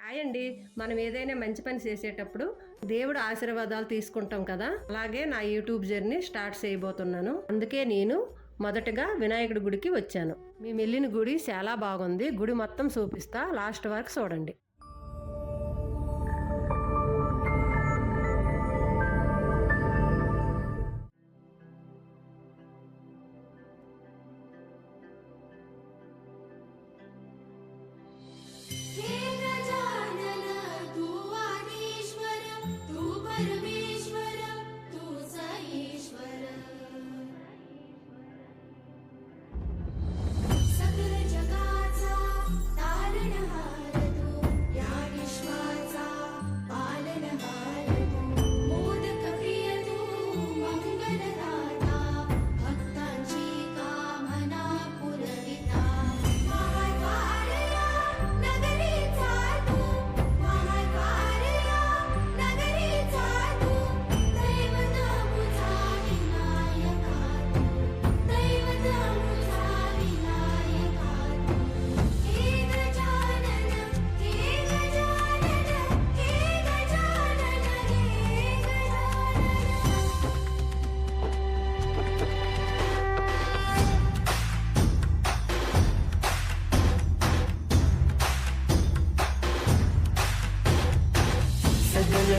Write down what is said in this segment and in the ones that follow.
Hi అండి. మనం ఏదైనా మంచి పని చేసేటప్పుడు దేవుడు ఆశీర్వాదాలు తీసుకుంటాం కదా, అలాగే నా యూట్యూబ్ జర్నీ స్టార్ట్ చేయబోతున్నాను. అందుకే నేను మొదటగా వినాయకుడి గుడికి వచ్చాను. మేము వెళ్ళిన గుడి చాలా బాగుంది. గుడి మొత్తం చూపిస్తా, లాస్ట్ వరకు చూడండి.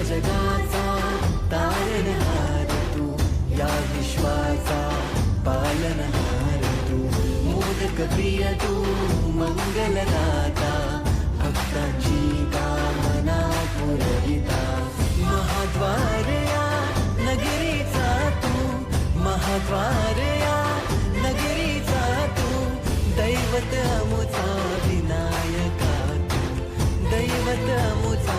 जगाचा तारणहार तू, या विश्वाचा पालनहार तू, मोदक प्रिय तू, मंगलदाता, भक्तांची कामना पुरविता, महाद्वार या नगरीचा तू, महाद्वार या नगरीचा तू, दैवत अमुचा विनायका तू, दैवत अमुचा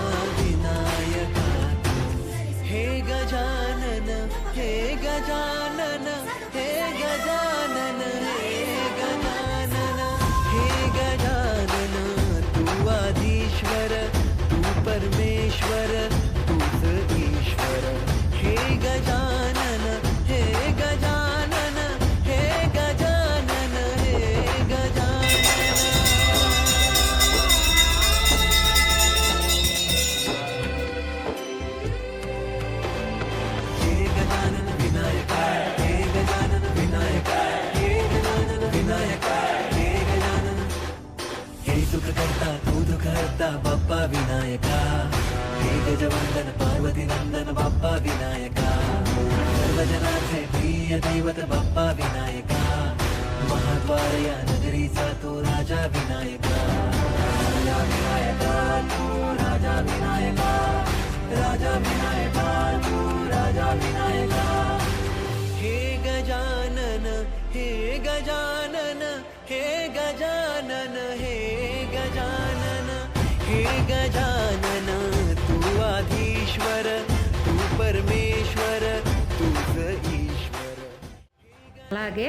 गजानन हे गजानन हे गजानन हे गजानन हे गजानन तू आधीश्वर तू परमेश्वर तूच ईश्वर हे गजानन हे गजानन हे गजानन हे गजानन बाप्पा विनायका, हे गजवंदन पार्वती नंदन बाप्पा विनायका, सर्वजनांचे प्रिय दैवत बाप्पा विनायका, महाद्वार या नगरीचा तो राजा विनायका, राजा विनायका तू राजा विनायका, राजा विनायका तू राजा विनायका, हे गजानन हे गजानन हे गजानन हे गजानन हे गजानन तू आधीश्वर तू परमेश्वर तूच ईश्वर. అలాగే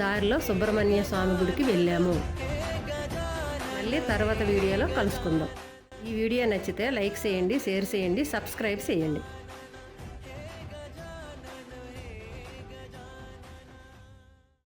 దారిలో సుబ్రహ్మణ్య స్వామి గుడికి వెళ్ళాము. మళ్ళీ తర్వాత వీడియోలో కలుసుకుందాం. ఈ వీడియో నచ్చితే లైక్ చేయండి, షేర్ చేయండి, సబ్స్క్రైబ్ చేయండి.